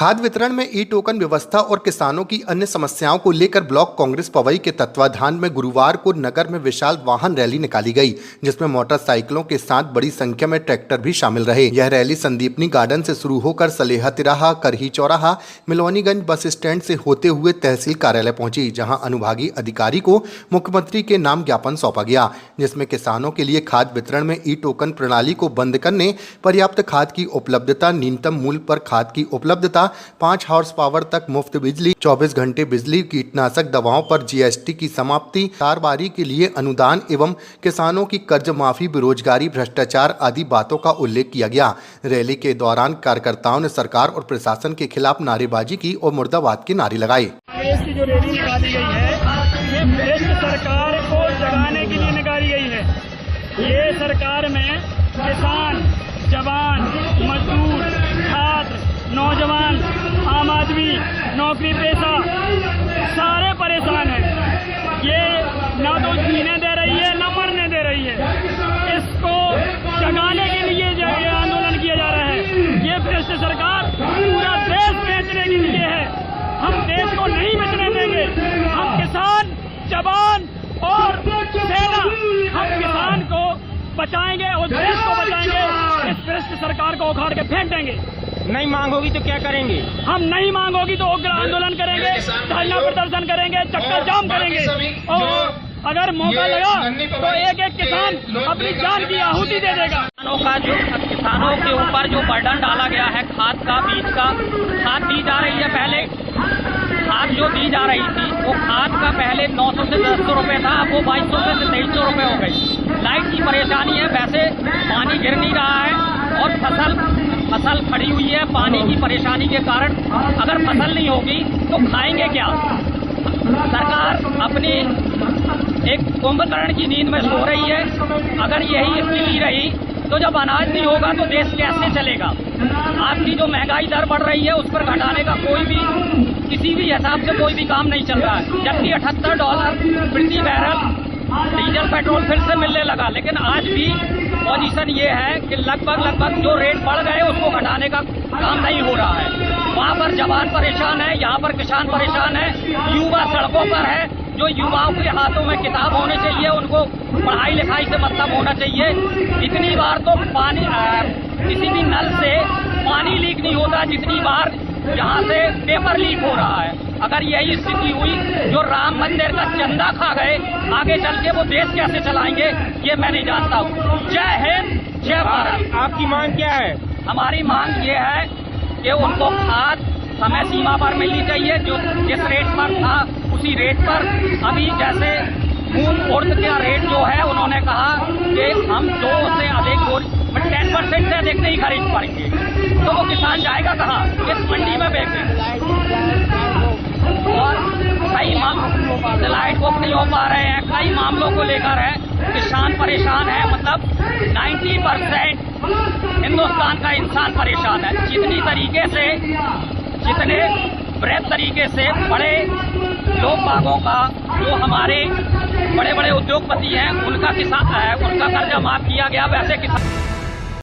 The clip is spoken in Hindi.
खाद्य वितरण में ई टोकन व्यवस्था और किसानों की अन्य समस्याओं को लेकर ब्लॉक कांग्रेस पवई के तत्वाधान में गुरुवार को नगर में विशाल वाहन रैली निकाली गई, जिसमें मोटरसाइकिलों के साथ बड़ी संख्या में ट्रैक्टर भी शामिल रहे। यह रैली संदीपनी गार्डन से शुरू होकर सलेहा तिराहा, करही चौराहा, मिलोनीगंज बस स्टैंड से होते हुए तहसील कार्यालय पहुंची, जहां अनुभागीय अधिकारी को मुख्यमंत्री के नाम ज्ञापन सौंपा गया, जिसमें किसानों के लिए खाद्य वितरण में ई टोकन प्रणाली को बंद करने, पर्याप्त खाद की उपलब्धता, न्यूनतम मूल्य पर खाद की उपलब्धता, 5 हॉर्स पावर तक मुफ्त बिजली, 24 घंटे बिजली, कीटनाशक दवाओं पर जीएसटी की समाप्ति, कारोबारी के लिए अनुदान एवं किसानों की कर्ज माफी, बेरोजगारी, भ्रष्टाचार आदि बातों का उल्लेख किया गया। रैली के दौरान कार्यकर्ताओं ने सरकार और प्रशासन के खिलाफ नारेबाजी की और मुर्दाबाद के नारे लगाए। की जो रैली निकाली गई है, ये भ्रष्ट सरकार को जगाने के लिए निकाली गई है। ये सरकार में किसान, जवान, मजदूर, छात्र, नौजवान, आम आदमी, नौकरी पेशा सारे परेशान हैं। ये ना तो जीने दे रही है, ना मरने दे रही है। इसको जगाने के लिए ये आंदोलन किया जा रहा है। ये भ्रष्ट सरकार पूरा देश बेचने के लिए है। हम देश को नहीं बेचने देंगे। हम किसान, जवान और सेना, हम किसान को बचाएंगे और देश को बचाएंगे। इस भ्रष्ट सरकार को उखाड़ के फेंक देंगे। नहीं मांग होगी तो क्या करेंगे? हम नहीं मांग होगी तो उग्र आंदोलन करेंगे, धरना प्रदर्शन करेंगे, चक्का जाम करेंगे और अगर मौका लगा तो एक एक किसान अपनी जान की आहुति दे देगा। किसानों के ऊपर जो बर्डन डाला गया है खाद का, बीज का, खाद दी जा रही है। पहले खाद जो दी जा रही थी वो खाद का पहले 900 से 1100 रुपये था, अब वो 2200 से 2300 रुपये हो गई। लाइट की परेशानी है, वैसे पानी गिर नहीं रहा है और फसल खड़ी हुई है पानी की परेशानी के कारण। अगर फसल नहीं होगी तो खाएंगे क्या? सरकार अपनी एक कुंभकर्ण की नींद में सो रही है। अगर यही स्थिति रही तो जब अनाज नहीं होगा तो देश कैसे चलेगा? आपकी जो महंगाई दर बढ़ रही है उस पर घटाने का कोई भी, किसी भी हिसाब से कोई भी काम नहीं चल रहा है। जबकि $78 प्रति बैरल डीजल पेट्रोल फिर से मिलने लगा, लेकिन आज भी पोजीशन ये है कि लगभग जो रेट बढ़ गए उसको घटाने का काम नहीं हो रहा है। वहाँ पर जवान परेशान है, यहाँ पर किसान परेशान है, युवा सड़कों पर है। जो युवाओं के हाथों में किताब होनी चाहिए, उनको पढ़ाई लिखाई से मतलब होना चाहिए। इतनी बार तो पानी किसी भी नल से पानी लीक नहीं होता जितनी बार यहाँ से पेपर लीक हो रहा है। अगर यही स्थिति हुई, जो राम मंदिर का चंदा खा गए, आगे चल के वो देश कैसे चलाएंगे ये मैं नहीं जानता हूँ। जय हिंद, जय भारत। आपकी मांग क्या है? हमारी मांग ये है कि उनको खाद समय सीमा पर मिलनी चाहिए। जो जिस रेट पर था उसी रेट पर, अभी जैसे मूंग उड़द का रेट जो है उन्होंने कहा कि हम 2 से अधिक 10% से अधिक नहीं खरीद पाएंगे, तो वो किसान जाएगा कहाँ? इस मंडी में बेचेंगे। और कई लाइट बुक नहीं हो पा रहे हैं, कई मामलों को लेकर है, किसान परेशान है। मतलब 90% हिंदुस्तान का इंसान परेशान है। जितने बृहद तरीके से बड़े लोग बागों का, जो हमारे बड़े बड़े उद्योगपति हैं, उनका कर्जा माफ किया गया, वैसे किसान